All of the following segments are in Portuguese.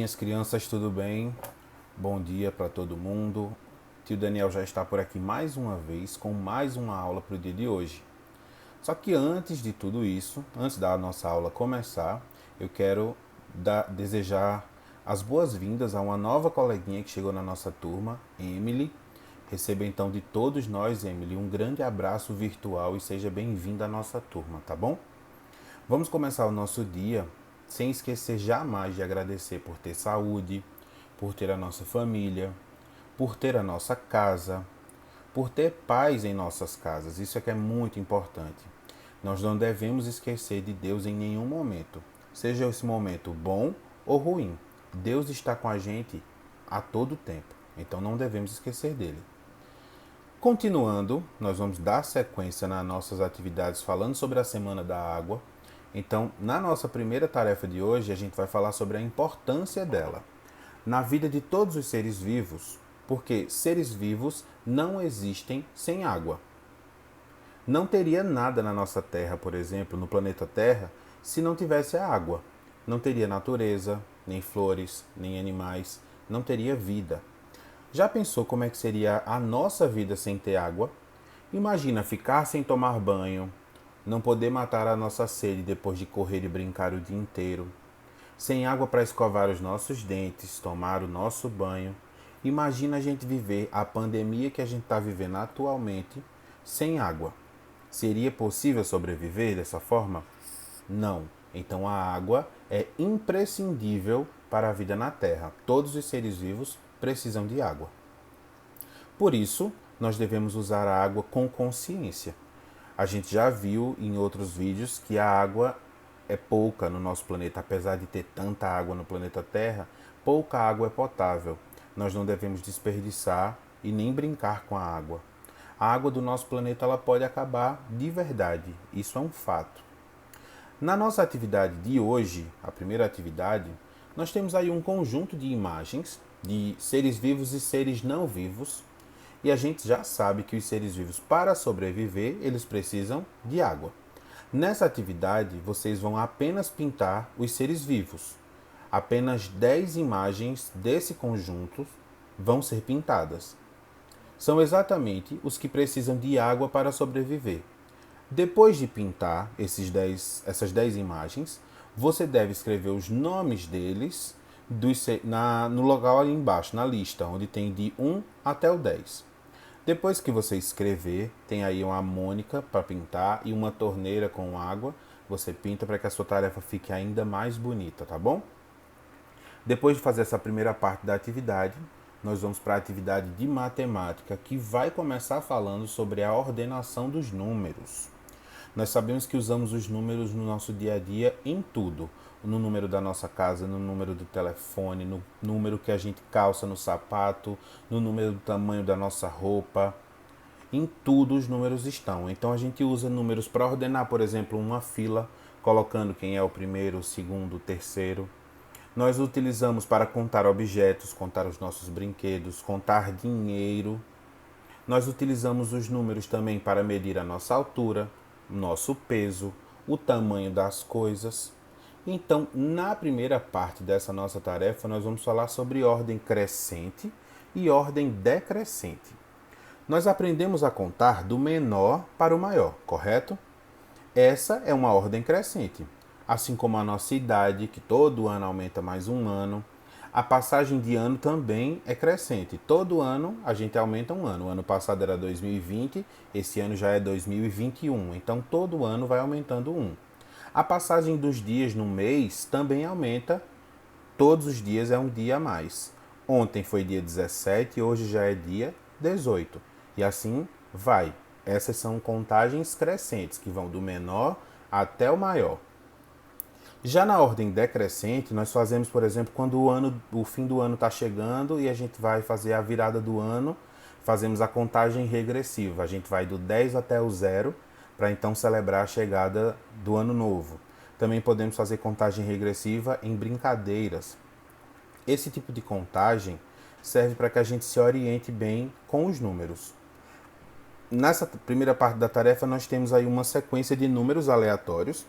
minhas crianças, tudo bem? Bom dia para todo mundo. Tio Daniel já está por aqui mais uma vez com mais uma aula para o dia de hoje. Só que antes de tudo isso, antes da nossa aula começar, eu quero desejar as boas-vindas a uma nova coleguinha que chegou na nossa turma, Emily. Receba então de todos nós, Emily, um grande abraço virtual e seja bem-vinda à nossa turma, tá bom? Vamos começar o nosso dia sem esquecer jamais de agradecer por ter saúde, por ter a nossa família, por ter a nossa casa, por ter paz em nossas casas. Isso é que é muito importante. Nós não devemos esquecer de Deus em nenhum momento, seja esse momento bom ou ruim. Deus está com a gente a todo tempo, então não devemos esquecer dele. Continuando, nós vamos dar sequência nas nossas atividades falando sobre a Semana da Água. Então, na nossa primeira tarefa de hoje, a gente vai falar sobre a importância dela na vida de todos os seres vivos, porque seres vivos não existem sem água. Não teria nada na nossa Terra, por exemplo, no planeta Terra, se não tivesse a água. Não teria natureza, nem flores, nem animais, não teria vida. Já pensou como é que seria a nossa vida sem ter água? Imagina ficar sem tomar banho, não poder matar a nossa sede depois de correr e brincar o dia inteiro, sem água para escovar os nossos dentes, tomar o nosso banho. Imagina a gente viver a pandemia que a gente está vivendo atualmente sem água. Seria possível sobreviver dessa forma? Não. Então a água é imprescindível para a vida na Terra. Todos os seres vivos precisam de água. Por isso, nós devemos usar a água com consciência. A gente já viu em outros vídeos que a água é pouca no nosso planeta, apesar de ter tanta água no planeta Terra, pouca água é potável. Nós não devemos desperdiçar e nem brincar com a água. A água do nosso planeta ela pode acabar de verdade, isso é um fato. Na nossa atividade de hoje, a primeira atividade, nós temos aí um conjunto de imagens de seres vivos e seres não vivos. E a gente já sabe que os seres vivos, para sobreviver, eles precisam de água. Nessa atividade, vocês vão apenas pintar os seres vivos. Apenas 10 imagens desse conjunto vão ser pintadas. São exatamente os que precisam de água para sobreviver. Depois de pintar essas 10 imagens, você deve escrever os nomes deles no local ali embaixo, na lista, onde tem de 1 até o 10. Depois que você escrever, tem aí uma mônica para pintar e uma torneira com água. Você pinta para que a sua tarefa fique ainda mais bonita, tá bom? Depois de fazer essa primeira parte da atividade, nós vamos para a atividade de matemática, que vai começar falando sobre a ordenação dos números. Nós sabemos que usamos os números no nosso dia a dia em tudo. No número da nossa casa, no número do telefone, no número que a gente calça no sapato, no número do tamanho da nossa roupa. Em tudo os números estão. Então a gente usa números para ordenar, por exemplo, uma fila, colocando quem é o primeiro, o segundo, o terceiro. Nós utilizamos para contar objetos, contar os nossos brinquedos, contar dinheiro. Nós utilizamos os números também para medir a nossa altura, nosso peso, o tamanho das coisas. Então, na primeira parte dessa nossa tarefa, nós vamos falar sobre ordem crescente e ordem decrescente. Nós aprendemos a contar do menor para o maior, correto? Essa é uma ordem crescente, assim como a nossa idade, que todo ano aumenta mais um ano. A passagem de ano também é crescente. Todo ano a gente aumenta um ano. O ano passado era 2020, esse ano já é 2021. Então todo ano vai aumentando um. A passagem dos dias no mês também aumenta. Todos os dias é um dia a mais. Ontem foi dia 17, hoje já é dia 18. E assim vai. Essas são contagens crescentes, que vão do menor até o maior. Já na ordem decrescente, nós fazemos, por exemplo, quando o fim do ano está chegando e a gente vai fazer a virada do ano, fazemos a contagem regressiva. A gente vai do 10 até o 0, para então celebrar a chegada do ano novo. Também podemos fazer contagem regressiva em brincadeiras. Esse tipo de contagem serve para que a gente se oriente bem com os números. Nessa primeira parte da tarefa, nós temos aí uma sequência de números aleatórios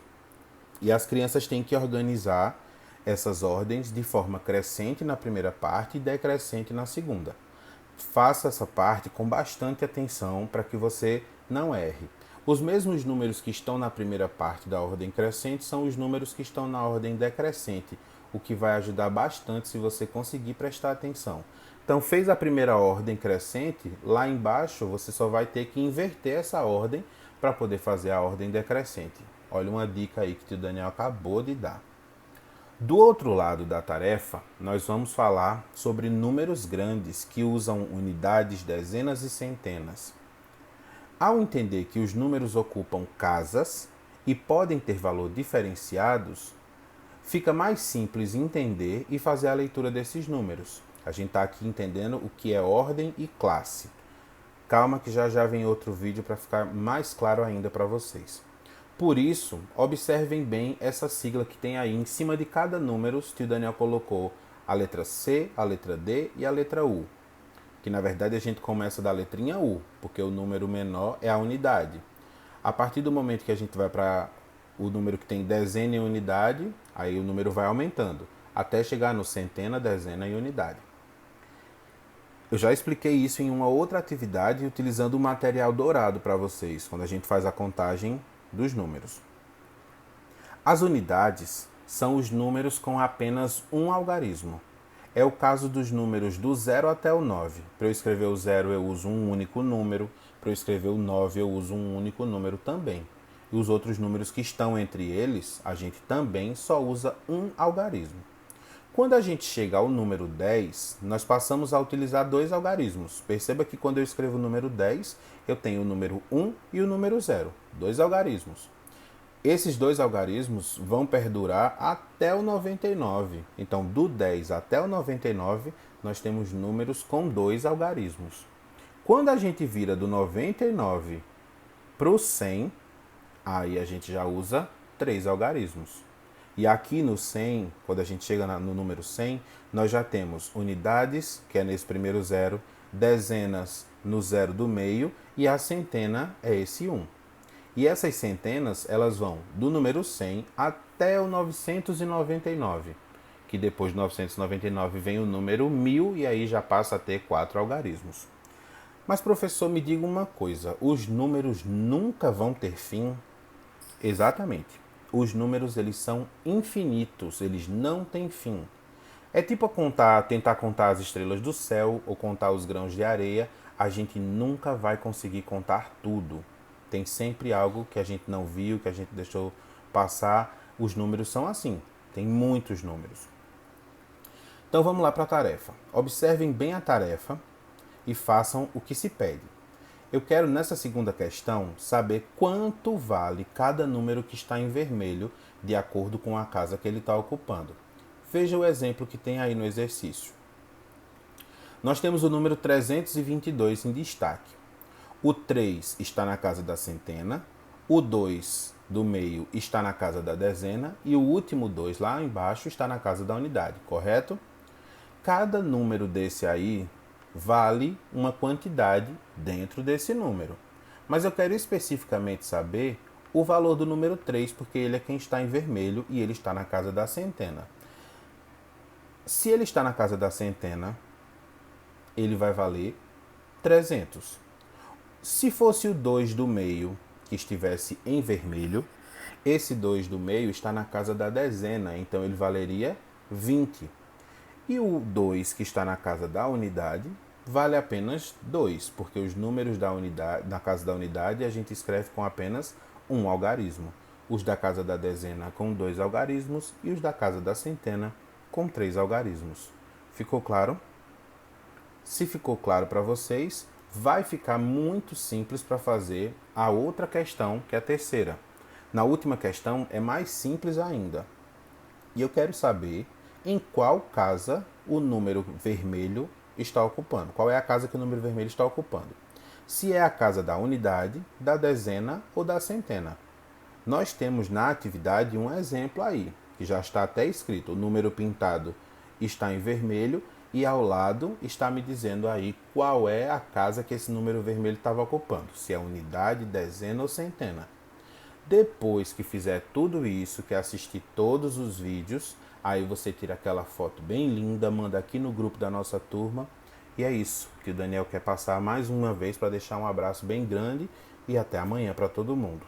e as crianças têm que organizar essas ordens de forma crescente na primeira parte e decrescente na segunda. Faça essa parte com bastante atenção para que você não erre. Os mesmos números que estão na primeira parte da ordem crescente são os números que estão na ordem decrescente, o que vai ajudar bastante se você conseguir prestar atenção. Então, fez a primeira ordem crescente, lá embaixo você só vai ter que inverter essa ordem para poder fazer a ordem decrescente. Olha uma dica aí que o Daniel acabou de dar. Do outro lado da tarefa, nós vamos falar sobre números grandes que usam unidades, dezenas e centenas. Ao entender que os números ocupam casas e podem ter valor diferenciados, fica mais simples entender e fazer a leitura desses números. A gente está aqui entendendo o que é ordem e classe. Calma que já vem outro vídeo para ficar mais claro ainda para vocês. Por isso, observem bem essa sigla que tem aí em cima de cada número, que o Daniel colocou a letra C, a letra D e a letra U. Que na verdade a gente começa da letrinha U, porque o número menor é a unidade. A partir do momento que a gente vai para o número que tem dezena e unidade, aí o número vai aumentando, até chegar no centena, dezena e unidade. Eu já expliquei isso em uma outra atividade utilizando o material dourado para vocês, quando a gente faz a contagem dos números. As unidades são os números com apenas um algarismo. É o caso dos números do 0 até o 9. Para eu escrever o 0 eu uso um único número, para eu escrever o 9 eu uso um único número também. E os outros números que estão entre eles, a gente também só usa um algarismo. Quando a gente chega ao número 10, nós passamos a utilizar dois algarismos. Perceba que quando eu escrevo o número 10, eu tenho o número 1 e o número 0, dois algarismos. Esses dois algarismos vão perdurar até o 99. Então, do 10 até o 99, nós temos números com dois algarismos. Quando a gente vira do 99 para o 100, aí a gente já usa três algarismos. E aqui no 100, quando a gente chega no número 100, nós já temos unidades, que é nesse primeiro zero, dezenas no zero do meio, e a centena é esse 1. E essas centenas, elas vão do número 100 até o 999, que depois de 999 vem o número 1000, e aí já passa a ter quatro algarismos. Mas professor, me diga uma coisa, os números nunca vão ter fim? Exatamente. Os números, eles são infinitos, eles não têm fim. É tipo tentar contar as estrelas do céu ou contar os grãos de areia, a gente nunca vai conseguir contar tudo. Tem sempre algo que a gente não viu, que a gente deixou passar. Os números são assim, tem muitos números. Então vamos lá para a tarefa. Observem bem a tarefa e façam o que se pede. Eu quero, nessa segunda questão, saber quanto vale cada número que está em vermelho, de acordo com a casa que ele está ocupando. Veja o exemplo que tem aí no exercício. Nós temos o número 322 em destaque. O 3 está na casa da centena, o 2 do meio está na casa da dezena e o último 2 lá embaixo está na casa da unidade, correto? Cada número desse aí vale uma quantidade dentro desse número. Mas eu quero especificamente saber o valor do número 3, porque ele é quem está em vermelho e ele está na casa da centena. Se ele está na casa da centena, ele vai valer 300. Se fosse o 2 do meio que estivesse em vermelho, esse 2 do meio está na casa da dezena, então ele valeria 20. E o 2 que está na casa da unidade vale apenas 2, porque os números da unidade, na casa da unidade a gente escreve com apenas um algarismo. Os da casa da dezena com 2 algarismos e os da casa da centena com 3 algarismos. Ficou claro? Se ficou claro para vocês, vai ficar muito simples para fazer a outra questão, que é a terceira. Na última questão é mais simples ainda. E eu quero saber em qual casa o número vermelho está ocupando. Qual é a casa que o número vermelho está ocupando? Se é a casa da unidade, da dezena ou da centena. Nós temos na atividade um exemplo aí, que já está até escrito. O número pintado está em vermelho e ao lado está me dizendo aí qual é a casa que esse número vermelho estava ocupando. Se é unidade, dezena ou centena. Depois que fizer tudo isso, que assistir todos os vídeos, aí você tira aquela foto bem linda, manda aqui no grupo da nossa turma. E é isso que o Daniel quer passar mais uma vez para deixar um abraço bem grande e até amanhã para todo mundo.